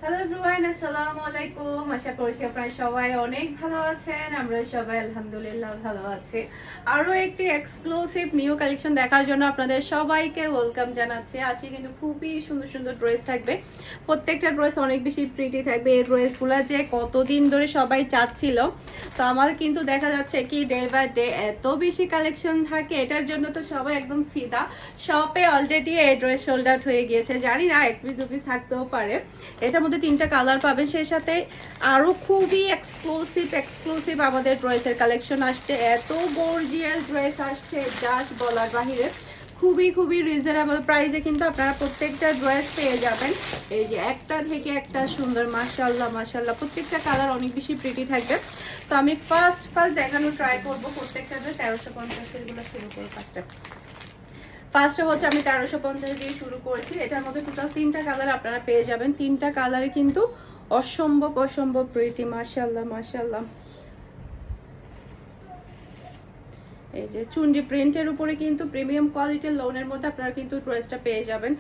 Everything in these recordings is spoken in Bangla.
হ্যালো এভরিওয়ান, আসসালামু আলাইকুম। আশা করছি আপনারা সবাই অনেক ভালো আছেন। আমরা সবাই আলহামদুলিল্লাহ ভালো আছি। আরো একটি এক্সক্লুসিভ নিউ কালেকশন দেখার জন্য আপনাদের সবাইকে ওয়েলকাম জানাচ্ছি। আজকে কিন্তু খুবই সুন্দর সুন্দর ড্রেস থাকবে। প্রত্যেকটা ড্রেস অনেক বেশি প্রিটি থাকবে। এই ড্রেসগুলো যে কতদিন ধরে সবাই চাচ্ছিল, তো আমার কিন্তু দেখা যাচ্ছে কি ডে বাই ডে এত বেশি কালেকশন থাকে, এটার জন্য তো সবাই একদম ফিদা। শপে অলরেডি এই ড্রেস সোল্ড আউট হয়ে গিয়েছে, জানি না এক পিস দু পিস থাকতেও পারে। এটার মধ্যে তিনটা কালার পাবেন, সেই সাথে আরো খুবই এক্সক্লুসিভ আমাদের ড্রেসের কালেকশন আসছে। এত গর্জিয়াস ড্রেস আসছে জাস্ট বলার বাহিরে। খুবই রিজনেবল প্রাইসে কিন্তু আপনারা প্রত্যেকটা ড্রেস পেয়ে যাবেন। এই যে একটা থেকে একটা সুন্দর, মাশাআল্লাহ প্রত্যেকটা কালার অনেক বেশি প্রিটি থাকবে। তো আমি ফার্স্ট দেখানো ট্রাই করবো প্রত্যেকটা ড্রেস। 1350 এগুলো শুরু করবো। ফার্স্টে হচ্ছে আমি 1350 দিয়ে শুরু করেছি। এটার মধ্যে টোটাল তিনটা কালার আপনারা পেয়ে যাবেন। তিনটা কালারে কিন্তু অসম্ভব প্রিটি, মাশাআল্লাহ। এই যে চুনরি প্রিন্টের উপরে কিন্তু প্রিমিয়াম কোয়ালিটির লোনের মধ্যে আপনারা কিন্তু ড্রেসটা পেয়ে যাবেন।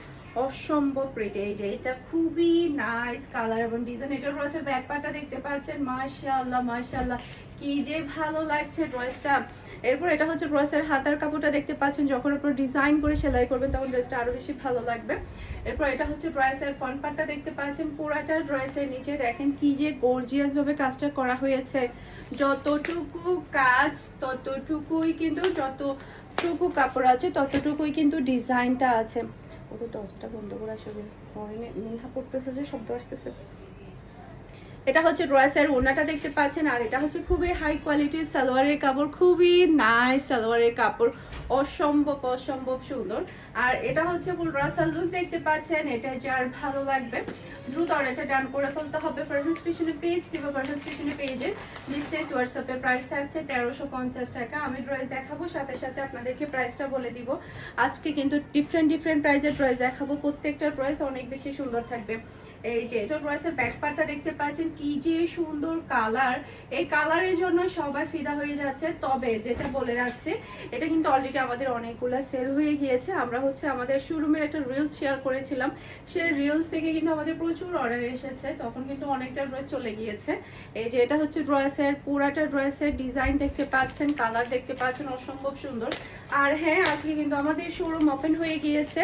অসম্ভব প্রিটি। এই যে এটা খুবই নাইস কালার এবং ডিজাইন। এটা ড্রেসের ব্যাক পার্টটা দেখতে পাচ্ছেন, মাশাআল্লাহ কি যে ভালো লাগছে ড্রেসটা। এরপর এটা হচ্ছে ড্রেসের হাতার কাপড়টা দেখতে পাচ্ছেন, যখন আপনারা ডিজাইন করে সেলাই করবেন তখন ড্রেসটা আরো বেশি ভালো লাগবে। এরপর এটা হচ্ছে ড্রেসের ফ্রন্ট পার্টটা দেখতে পাচ্ছেন, পুরাটা ড্রেসের নিচে দেখেন কি যে গর্জিয়াস ভাবে কাজটা করা হয়েছে। যতটুকু কাজ ততটুকুই কিন্তু, যতটুকু কাপড় আছে ততটুকুই কিন্তু ডিজাইনটা আছে। ও তো দরজাটা বন্ধ করে আসবে, মিনহা পড়তেছে যে শব্দ আসতেছে। এটা হচ্ছে ড্রেসের ওড়নাটা দেখতে পাচ্ছেন, আর এটা হচ্ছে খুবই হাই কোয়ালিটির সালোয়ারের কাপড়, খুবই নাইস সালোয়ারের কাপড়, অসম্ভব সুন্দর। আর এটা হচ্ছে ফুল রাসাল লুক দেখতে পাচ্ছেন। এটা যার ভালো লাগবে দ্রুত অর্ডারটা ডান করে ফেলতে হবে। ফারহাস ফ্যাশনের পেজ কিংবা ফারহাস ফ্যাশনের পেজের বিজনেস হোয়াটসঅ্যাপে প্রাইস থাকছে 1350 টাকা। আমি ড্রেস দেখাবো, সাথে আপনাদেরকে প্রাইসটা বলে দিব। আজকে কিন্তু ডিফারেন্ট প্রাইসের ড্রেস দেখাবো। প্রত্যেকটা ড্রেস অনেক বেশি সুন্দর থাকবে। এই যে এটা ড্রেসের ব্যাক পার্টটা দেখতে পাচ্ছেন, কি যে সুন্দর কালার। এই কালারের জন্য সবাই ফিদা হয়ে যাচ্ছে। তবে যেটা বলে রাখছে, এটা কিন্তু অলরেডি আমাদের অনেকগুলো সেল হয়ে গিয়েছে। আমরা হচ্ছে আমাদের শোরুমের একটা রিলস শেয়ার করেছিলাম, সেই রিলস থেকে কিন্তু আমাদের প্রচুর অর্ডার এসেছে, তখন কিন্তু অনেকটা ড্রেস চলে গিয়েছে। এই যে এটা হচ্ছে ড্রেসের পুরাটা ড্রেসের ডিজাইন দেখতে পাচ্ছেন, কালার দেখতে পাচ্ছেন, অসম্ভব সুন্দর। আর হ্যাঁ, আজকে কিন্তু আমাদের শোরুম ওপেন হয়ে গিয়েছে।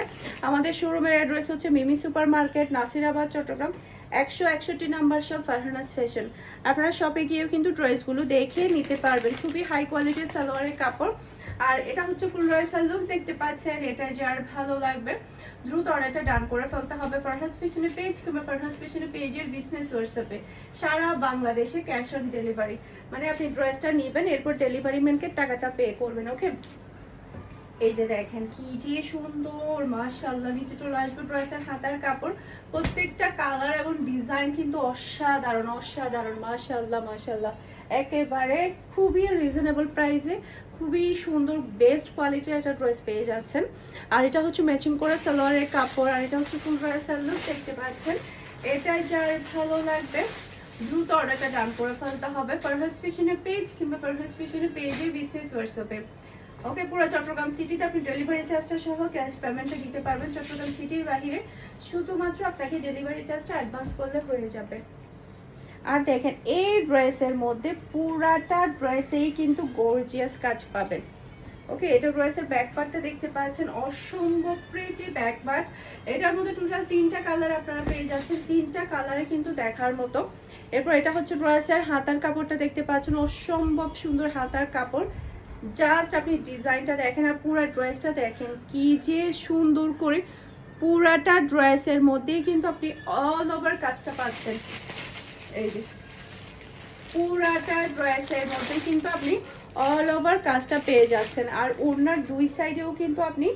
আমাদের শোরুমের অ্যাড্রেস হচ্ছে Mimi super market, Nasirabad, Chittagong 161 number shop Farhana's fashion. আপনারা শপে গিয়েও কিন্তু ড্রেসগুলো দেখে নিতে পারবেন। খুবই হাই কোয়ালিটির সালোয়ারের কাপড়। আর এটা হচ্ছে ফুল ড্রেসের লুক দেখতে পাচ্ছেন। এটা যার ভালো লাগবে দ্রুত অর্ডারটা ডান করে ফেলতে হবে ফারহাস ফ্যাশনের পেজ কিংবা ফারহাস ফ্যাশনের পেজের বিজনেস হোয়াটসঅ্যাপে। সারা বাংলাদেশে ক্যাশ অন ডেলিভারি, মানে আপনি ড্রেসটা নেবেন, এরপর ডেলিভারি ম্যানকে টাকাটা পে করবেন। ওকে, এই যে দেখেন কি যে সুন্দর, মাশাআল্লাহ। নিচে চলে আসবে ড্রেসের হাতার কাপড়। প্রত্যেকটা কালার এবং ডিজাইন কিন্তু অসাধারণ মাশাআল্লাহ। একেবারে খুবই রিজনেবল প্রাইসে খুবই সুন্দর বেস্ট কোয়ালিটির একটা ড্রেস পেয়ে যাচ্ছেন। আর এটা হচ্ছে ম্যাচিং করা সালোয়ারের কাপড়, আর এটা হচ্ছে ফুল ড্রেসের লুক দেখতে পাচ্ছেন। এটা যার ভালো লাগবে দ্রুত অর্ডারটা ডান করে ফেলতে হবে ফারহাস ফ্যাশনের পেজ কিংবা ফারহাস ফ্যাশনের পেজের বিজনেস হোয়াটসঅ্যাপে। ওকে, পুরো চট্টগ্রাম সিটিতে আপনি ডেলিভারি চার্জটা সহ ক্যাশ পেমেন্টটা দিতে পারবেন। চট্টগ্রাম সিটির বাইরে শুধুমাত্র আপনাকে ডেলিভারি চার্জটা অ্যাডভান্স করলে হয়ে যাবে। আর দেখেন এই ড্রেসের মধ্যে পুরাটা ড্রেসেই কিন্তু গর্জিয়াস কাজ পাবেন। ওকে, এটা ড্রেসের ব্যাক পার্টটা দেখতে পাচ্ছেন, অসম্ভব প্রিটি ব্যাক পার্ট। এটার মধ্যে টোটাল তিনটা কালার আপনারা পেয়ে যাচ্ছেন, তিনটা কালারে কিন্তু দেখার মতো। এরপর এটা হচ্ছে ড্রেসের হাতার কাপড়টা দেখতে পাচ্ছেন, অসম্ভব সুন্দর হাতার কাপড়। জাস্ট আপনি ডিজাইনটা দেখেন আর পুরো ড্রেসটা দেখেন কি যে সুন্দর করে। পুরাটা ড্রেসের মধ্যেই কিন্তু আপনি অল ওভার কাজটা পাচ্ছেন। এই যে পুরাটা ড্রেসের মধ্যে কিন্তু আপনি অল ওভার কাজটা পেয়ে যাচ্ছেন। আর ওড়নার দুই সাইডেও কিন্তু আপনি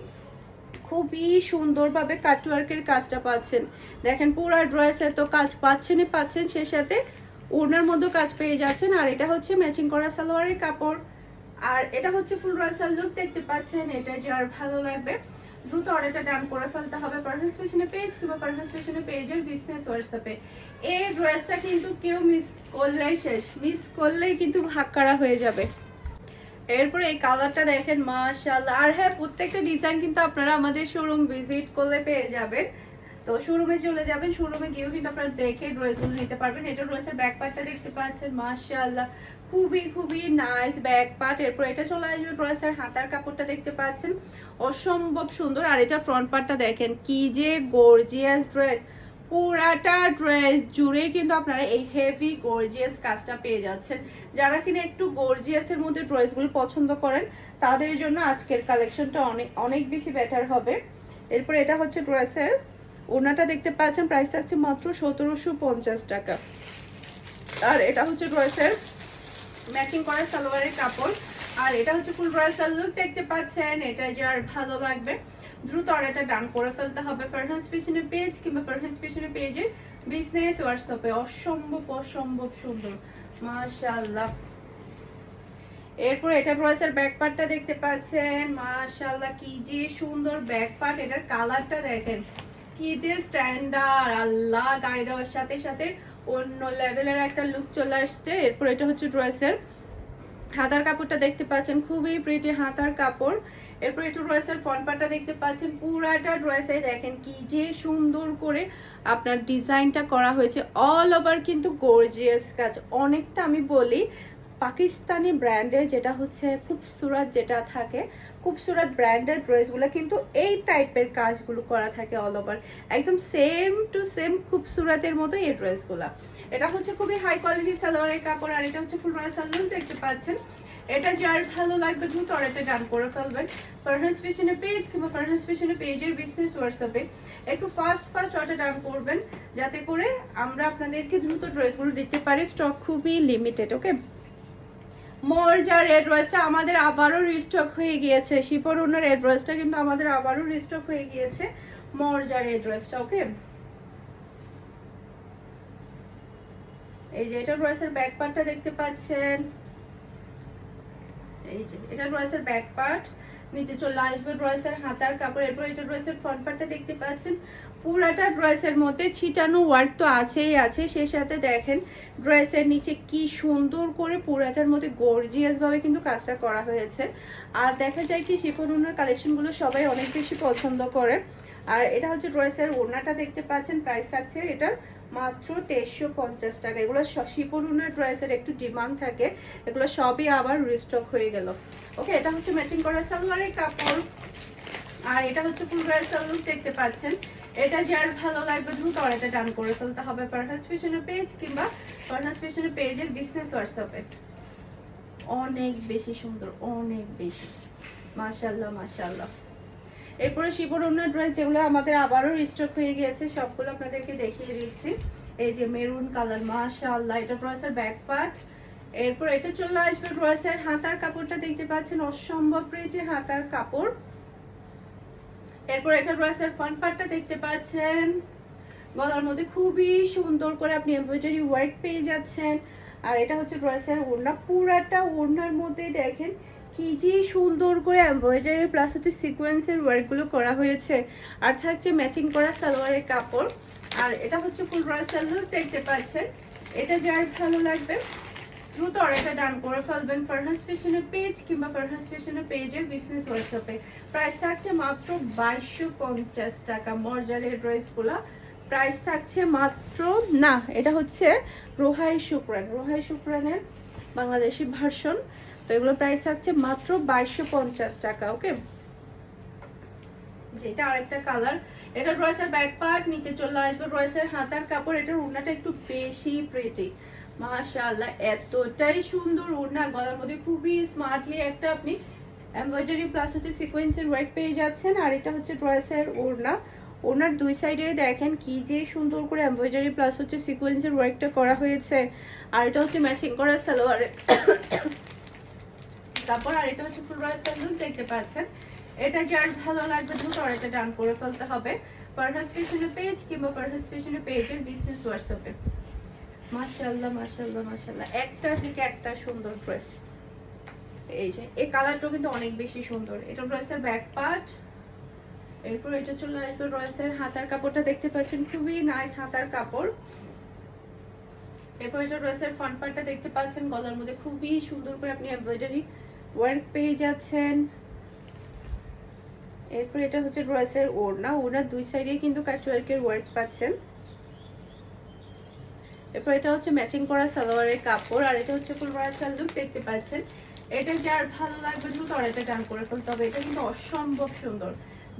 খুবই সুন্দরভাবে কাটওয়ার্কের কাজটা পাচ্ছেন। দেখেন পুরো ড্রেসে তো কাজ পাচ্ছেন, সেই সাথে ওড়নার মধ্যে কাজ পেয়ে যাচ্ছেন। আর এটা হচ্ছে ম্যাচিং করা সালোয়ারের কাপড়, আর এটা হচ্ছে ফুল রাসাল লুক দেখতে পাচ্ছেন। এটা যার ভালো লাগবে দ্রুত অর্ডারটা ডান করে ফেলতে হবে ফারহাস ফ্যাশনের পেজ কিংবা ফারহাস ফ্যাশনের পেজের বিজনেস হোয়াটসঅ্যাপে। এই ড্রেসটা কিন্তু কেউ মিস করলেই শেষ, মিস করলেই কিন্তু ভাগকারা হয়ে যাবে। এরপরে এই কালারটা দেখেন, মাশাআল্লাহ। আর হ্যাঁ, প্রত্যেকটা ডিজাইন কিন্তু আপনারা আমাদের শোরুম ভিজিট করলে পেয়ে যাবেন। তো শোরুমে চলে যাবেন, শোরুমে গিয়েও কিন্তু আপনারা দেখে ড্রেসগুলো নিতে পারবেন। এটা ড্রেসের ব্যাক পার্টটা দেখতে পাচ্ছেন, মাশাআল্লাহ খুবই খুবই নাইস ব্যাক পার্ট। এরপর এটা চলে আসবে ড্রেসের হাতার কাপড়টা দেখতে পাচ্ছেন, অসম্ভব সুন্দর। আর এটা ফ্রন্ট পার্টটা দেখেন কি যে গর্জিয়াস ড্রেস, পুরাটা ড্রেস জুড়ে কিন্তু আপনারা এই হেভি গর্জিয়াস কাজটা পেয়ে যাচ্ছেন। যারা কিনা একটু গর্জিয়াসের মধ্যে ড্রেসগুলো পছন্দ করেন তাদের জন্য আজকের কালেকশনটা অনেক অনেক বেশি বেটার হবে। এরপর এটা হচ্ছে ড্রেসের ওড়নাটা দেখতে পাচ্ছেন, প্রাইস থাকছে মাত্র 1750 টাকা। আর এটা হচ্ছে ড্রেসের ম্যাচিং করা সালোয়ারের কাপড়। আর এটা হচ্ছে ফুল ড্রেসের লুক দেখতে পাচ্ছেন। এটা যার ভালো লাগবে দ্রুত অর্ডারটা ডান করে ফেলতে হবে ফারহানস ফ্যাশনে পেজ কিংবা ফারহানস ফ্যাশনে পেজের বিজনেস হোয়াটসঅ্যাপে। অসম্ভব অসম্ভব সুন্দর, মাশাআল্লাহ। এরপর এটা ড্রেসের ব্যাক পার্টটা দেখতে পাচ্ছেন, মাশাআল্লাহ কি যে সুন্দর ব্যাক পার্ট। এটার কালারটা দেখেন কি যে স্ট্যান্ডার্ড, আল্লাহ গায়ে দেওয়ার সাথে সাথে অন্য লেভেলের একটা লুক চলে আসছে। এরপর এটা হচ্ছে ড্রেসের হাতার কাপড়টা দেখতে পাচ্ছেন, খুবই প্রিটি হাতার কাপড়। এরপর একটু ড্রেসের ফ্রন্ট পার্টটা দেখতে পাচ্ছেন, পুরাটা ড্রেসে দেখেন কি যে সুন্দর করে আপনার ডিজাইনটা করা হয়েছে। অল ওভার কিন্তু গর্জিয়াস কাজ, অনেকটা আমি বলি পাকিস্তানি ব্র্যান্ডের যেটা হচ্ছে খুবসুরত, যেটা থাকে খুবসুরত ব্র্যান্ডের ড্রেসগুলো কিন্তু এই টাইপের কাজগুলো করা থাকে অল ওভার, একদম সেম টু সেম খুবসুরতের মতো এই ড্রেসগুলা। এটা হচ্ছে খুবই হাই কোয়ালিটি সালোয়ারের কাপড়। আর এটা হচ্ছে ফুল ড্রেসের লুক দেখতে পাচ্ছেন। এটা যার ভালো লাগবে দ্রুত অর্ডারটা ডান করে ফেলবেন ফারহানস ফ্যাশনে পেজ কিংবা ফারহানস ফ্যাশনে পেজের বিজনেস হোয়াটসঅ্যাপে। একটু ফাস্ট অর্ডার ডান করবেন যাতে করে আমরা আপনাদেরকে দ্রুত ড্রেসগুলো দিতে পারি, স্টক খুবই লিমিটেড। ওকে, মর্জার এই ড্রেসটা আমাদের আবারও রিস্টক হয়ে গিয়েছে, শিপর ওনার এই ড্রেসটা কিন্তু আমাদের আবারও রিস্টক হয়ে গিয়েছে, মর্জার এই ড্রেসটা। ওকে, এই যে এটা ড্রেসের ব্যাক পার্টটা দেখতে পাচ্ছেন, এই যে এটা ড্রেসের ব্যাক পার্ট, নিচে চলে আসবে ড্রেসের হাতার কাপড়। এরপর এটা ড্রেসের ফ্রন্ট পার্টটা দেখতে পাচ্ছেন, পুরাটা ড্রেসের মধ্যে ছিটানো ওয়ার্ক তো আছেই আছে, সেই সাথে দেখেন ড্রেসের নিচে কি সুন্দর করে পুরাটার মধ্যে গর্জিয়াস ভাবে কিন্তু কাজটা করা হয়েছে। আর দেখা যায় কি শিফন ওড়নার কালেকশনগুলো সবাই অনেক বেশি পছন্দ করে। আর এটা হচ্ছে ড্রেসের ওড়নাটা দেখতে পাচ্ছেন, প্রাইস থাকছে এটার মাত্র 1350 টাকা। এগুলো শিফন ওড়নার ড্রেসের একটু ডিমান্ড থাকে, এগুলো সবই আবার রিস্টক হয়ে গেল। ওকে, এটা হচ্ছে ম্যাচিং করা সালোয়ারের কাপড়। আর এটা হচ্ছে ফুল ড্রেসের লুক দেখতে পাচ্ছেন। এটা যার ভালো লাগবে দ্রুত অর্ডারটা ডান করে ফেলতে হবে ফারহানস ফ্যাশনের পেজ কিংবা ফারহানস ফ্যাশনের পেজের বিজনেস হোয়াটসঅ্যাপে। অনেক বেশি সুন্দর, অনেক বেশি, মাশাআল্লাহ মাশাআল্লাহ। এরপরে শিবর ওড়নার ড্রেস যেগুলো আমাদের আবারও রিস্টক হয়ে গিয়েছে সবগুলো আপনাদেরকে দেখিয়ে দিচ্ছি। এই যে মেরুন কালার, মাশাআল্লাহ, এটা ড্রেসের ব্যাক পার্ট। এরপর এটা চলে আসবে ড্রেসের হাতার কাপড়টা দেখতে পাচ্ছেন, অসম্ভব প্রিটি হাতার কাপড়। এরপর এটা ড্রেসের ফ্রন্ট পার্টটা দেখতে পাচ্ছেন, গলার মধ্যে খুবই সুন্দর করে আপনি এমব্রয়ডারি ওয়ার্ক পেয়ে যাচ্ছেন। আর এটা হচ্ছে ড্রেসের ওড়না, পুরাটা ওড়নার মধ্যে দেখেন কি যে সুন্দর করে এমব্রয়ডারি প্লাস হচ্ছে সিকোয়েন্সের ওয়ার্কগুলো করা হয়েছে। আর থাকছে ম্যাচিং করা সালোয়ারের কাপড়। আর এটা হচ্ছে ফুল ড্রেসের লুক দেখতে পাচ্ছেন। এটা যার ভালো লাগবে দ্রুত অর্ডারটা ডান করে ফেলবেন ফারহানস ফ্যাশনের পেজ কিংবা ফারহানস ফ্যাশনের পেজের বিজনেস হোয়াটসঅ্যাপে। প্রাইস থাকছে মাত্র 2250 টাকা। মর্জারের ড্রেসগুলা প্রাইস থাকছে মাত্র, না এটা হচ্ছে রোহাই শুক্রান, রোহাই শুক্রানের বাংলাদেশি ভার্সন। তো এগুলো প্রাইস থাকছে মাত্র 2250 টাকা। ওকে, যেটা আরেকটা কালার। এটা ড্রেসের ব্যাক পার্ট, নিচে চলে আসবে ড্রেসের হাতার কাপড়। এটার ওড়নাটা একটু বেশি প্রিটি, মাশাআল্লাহ, এতটাই সুন্দর ওড়না। গলার মধ্যে খুবই স্মার্টলি একটা আপনি এমব্রয়ডারি প্লাস হচ্ছে সিকোয়েন্সের ওয়ার্ক পেয়ে যাচ্ছেন। আর এটা হচ্ছে ড্রেসের ওড়না, ওড়নার দুই সাইডে দেখেন কি যে সুন্দর করে এমব্রয়ডারি প্লাস হচ্ছে সিকোয়েন্সের ওয়ার্কটা করা হয়েছে। আর এটা হচ্ছে ম্যাচিং করা সালোয়ারের কাপড়। আর এটা হচ্ছে ফুল ড্রেসের লুক দেখতে পাচ্ছেন। এটা যার ভালো লাগবে দ্রুত অর্ডারটা ডান করে ফেলতে হবে ফারহানস ফ্যাশনের পেজ কিংবা ফারহানস ফ্যাশনের পেজের বিজনেস হোয়াটসঅ্যাপে। মাশাআল্লাহ মাশাআল্লাহ মাশাআল্লাহ, একটা থেকে একটা সুন্দর ড্রেস। এই যে এই কালারটাও কিন্তু অনেক বেশি সুন্দর। এটা ড্রেসের ব্যাক পার্ট। এরপর এটা চলে আসবে ড্রেসের হাতার কাপড়টা দেখতে পাচ্ছেন, খুবই নাইস হাতার কাপড়। এরপর এটা ড্রেসের ফ্রন্ট পার্টটা দেখতে পাচ্ছেন, গলার মধ্যে খুবই সুন্দর করে আপনি এমব্রয়ডারি ওয়ার্ক পেয়ে যাচ্ছেন। এরপর এটা হচ্ছে ড্রেসের ওড়না, ওড়নার দুই সাইডে কিন্তু কাটওয়ার্কের ওয়ার্ক পাচ্ছেন। এরপর এটা হচ্ছে ম্যাচিং করা সালোয়ারের কাপড়, আর এটা হচ্ছে ফুল ব্রাইডাল লুক দেখতে পাচ্ছেন। এটা যার ভালো লাগবে দ্রুত অর্ডারটা ডান করে ফেলতে হবে, এটা কিন্তু অসম্ভব সুন্দর।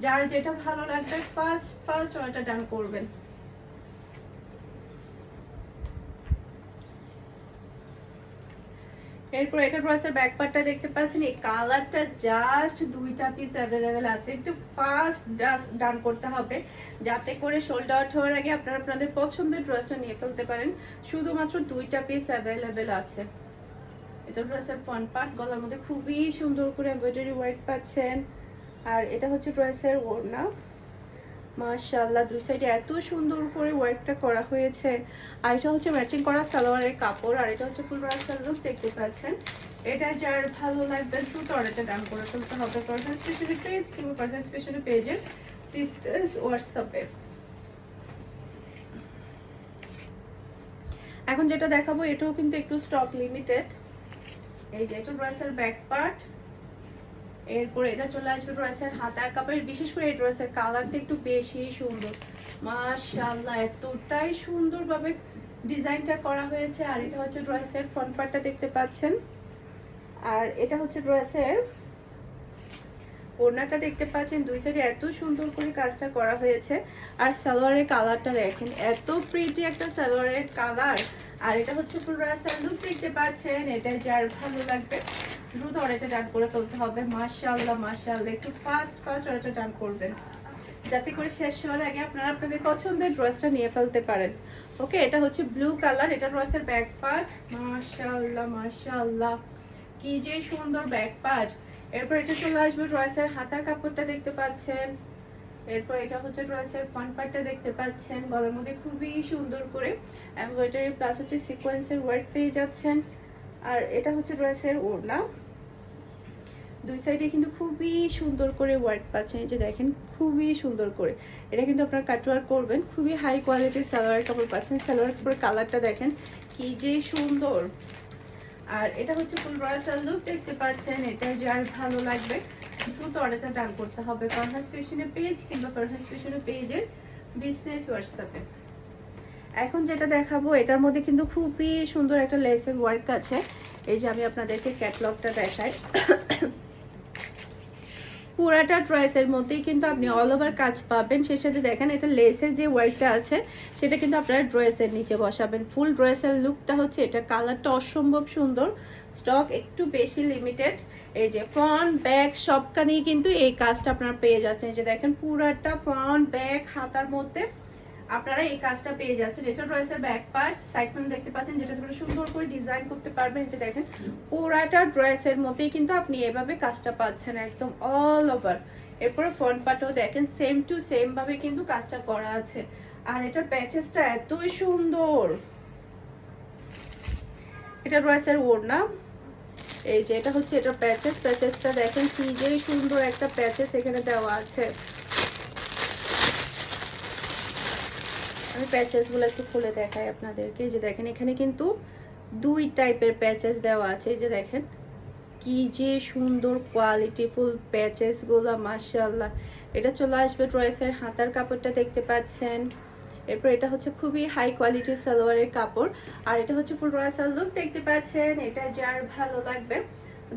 যার যেটা ভালো লাগবে ফার্স্ট অর্ডারটা ডান করবেন। এরপর এটা ড্রেসের ব্যাক পার্টটা দেখতে পাচ্ছেন, এই কালারটা জাস্ট দুইটা পিস অ্যাভেলেবেল আছে, একটু ফাস্ট ডান করতে হবে যাতে করে সোল্ড আউট হওয়ার আগে আপনারা আপনাদের পছন্দের ড্রেসটা নিয়ে ফেলতে পারেন। শুধুমাত্র দুইটা পিস অ্যাভেলেবেল আছে। এটা ড্রেসের ফ্রন্ট পার্ট, গলার মধ্যে খুবই সুন্দর করে এমব্রয়ডারি ওয়ার্ক পাচ্ছেন। আর এটা হচ্ছে ড্রেসের ওড়না, মাশাআল্লাহ দুই সাইডে এত সুন্দর করে ওয়ার্কটা করা হয়েছে। আর এটা হচ্ছে ম্যাচিং করা সালোয়ারের কাপড়, আর এটা হচ্ছে ফুল ব্রাইডাল লুক দেখতে পাচ্ছেন। এটা যার ভালো লাগবে দ্রুত অর্ডারটা ডান করে ফেলতে হবে পারফেক্ট স্পেশালি পেজ কিংবা পারফেক্ট স্পেশালি পেজের বিজনেস হোয়াটসঅ্যাপে। এখন যেটা দেখাবো এটাও কিন্তু একটু স্টক লিমিটেড। এই যে এটা ড্রেসের ব্যাক পার্ট, এরপরে এটা চলে আসবে ড্রেসের হাতার কাপড়। বিশেষ করে এই ড্রেসের কালারটা একটু বেশি সুন্দর, মাশাআল্লাহ এতটাই সুন্দরভাবে ডিজাইনটা করা হয়েছে। আর এটা হচ্ছে ড্রেসের ফ্রন্ট পার্টটা দেখতে পাচ্ছেন, আর এটা হচ্ছে ড্রেসের ওড়নাটা দেখতে পাচ্ছেন। দুই সাইডে এত সুন্দর করে কাজটা করা হয়েছে। আর সালোয়ারের কালারটা দেখেন, এত প্রিটি একটা সালোয়ারের কালার। আর এটা হচ্ছে ফুল ব্রাইডাল লুক দেখতে পাচ্ছেন। এটা যার ভালো লাগবে দ্রুত অর্ডারটা ডান করে ফেলতে হবে। মাশাআল্লাহ মাশাআল্লাহ, একটু ফাস্ট অর্ডারটা ডান করবেন যাতে করে শেষ হওয়ার আগে আপনারা আপনাদের পছন্দের ড্রেসটা নিয়ে ফেলতে পারেন। ওকে, এটা হচ্ছে ব্লু কালার, এটা ড্রেসের ব্যাক পার্ট। মাশাআল্লাহ মাশাআল্লাহ, কি যে সুন্দর ব্যাক পার্ট। এরপর এটা চলে আসবে ড্রেসের হাতার কাপড়টা দেখতে পাচ্ছেন। এরপর এটা হচ্ছে ড্রেসের ফ্রন্ট পার্টটা দেখতে পাচ্ছেন, গলার মধ্যে খুবই সুন্দর করে এমব্রয়ডারি প্লাস হচ্ছে সিকোয়েন্সের ওয়ার্ক পেয়ে যাচ্ছেন। আর এটা হচ্ছে ড্রেসের ওড়না, দুই সাইডে কিন্তু খুবই সুন্দর করে ওয়ার্ক পাচ্ছেন। এই যে দেখেন খুবই সুন্দর করে, এটা কিন্তু আপনারা কাটওয়ার্ক করবেন। খুবই হাই কোয়ালিটির সালোয়ার কাপড় পাচ্ছেন। সালোয়ার কাপড়ের কালারটা দেখেন কি যে সুন্দর। আর এটা হচ্ছে ফুল ব্রাইডাল লুক দেখতে পাচ্ছেন। এটা যার ভালো লাগবে দ্রুত অর্ডারটা ডান করতে হবে পারফেক্ট ফ্যাশনের পেজ কিংবা পারফেক্ট ফ্যাশনের পেজের বিজনেস হোয়াটসঅ্যাপে। এখন যেটা দেখাবো এটার মধ্যে কিন্তু খুবই সুন্দর একটা লেসের ওয়ার্ক আছে। এই যে আমি আপনাদেরকে ক্যাটালগটা দেখাই, পুরাটা ড্রেসের মধ্যেই কিন্তু আপনি অল ওভার কাজ পাবেন। সেই সাথে দেখেন এটা লেসের যে ওয়ার্কটা আছে সেটা কিন্তু আপনারা ড্রেসের নিচে বসাবেন। ফুল ড্রেসের লুকটা হচ্ছে এটা, কালারটা অসম্ভব সুন্দর, স্টক একটু বেশি লিমিটেড। এই যে ফ্রন্ট ব্যাক সবখানেই কিন্তু এই কাজটা আপনারা পেয়ে যাচ্ছেন। এই যে দেখেন পুরাটা ফ্রন্ট ব্যাক হাতার মধ্যে আপনারা এই কাজটা পেয়ে যাচ্ছেন। এটা ড্রেসের ব্যাক পার্ট, সাইড প্যানেল দেখতে পাচ্ছেন যেটা ধরে সুন্দর করে ডিজাইন করতে পারবেন। যে দেখেন পুরাটা ড্রেসের মধ্যেই কিন্তু আপনি এভাবে কাজটা পাচ্ছেন একদম অল ওভার। এরপরে ফ্রন্ট পার্টও দেখেন সেম টু সেম ভাবে কিন্তু কাজটা করা আছে। আর এটার প্যাচেসটা এতই সুন্দর। এটা ড্রেসের ওড়না, এই যে এটা হচ্ছে এটা প্যাচেসটা দেখেন কি যে সুন্দর একটা প্যাচেস এখানে দেওয়া আছে। আমি প্যাচেস গুলো একটু খুলে দেখাই আপনাদেরকে। যে দেখেন এখানে কিন্তু দুই টাইপের প্যাচেস দেওয়া আছে। এই যে দেখেন কি যে সুন্দর কোয়ালিটিফুল প্যাচেস গুলো, মাশাআল্লাহ। এটা চলে আসবে ড্রেসের হাতার কাপড়টা দেখতে পাচ্ছেন। এরপর এটা হচ্ছে খুবই হাই কোয়ালিটির সালোয়ারের কাপড়। আর এটা হচ্ছে ফুল ব্রাইডাল লুক দেখতে পাচ্ছেন। এটা যার ভালো লাগবে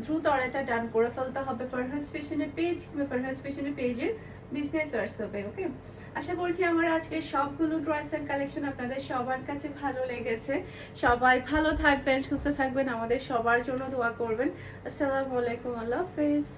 দ্রুত অর্ডারটা ডান করে ফেলতে হবে পারফেক্ট ফ্যাশনের পেজ কিংবা পারফেক্ট ফ্যাশনের পেজের বিজনেস হোয়াটসঅ্যাপে। ওকে, আশা করছি আমার আজকের সবগুলো ড্রেসের কালেকশন আপনাদের সবার কাছে ভালো লেগেছে। সবাই ভালো থাকবেন, সুস্থ থাকবেন, আমাদের সবার জন্য দোয়া করবেন। আসসালামু আলাইকুম, আল্লাহ হাফেজ।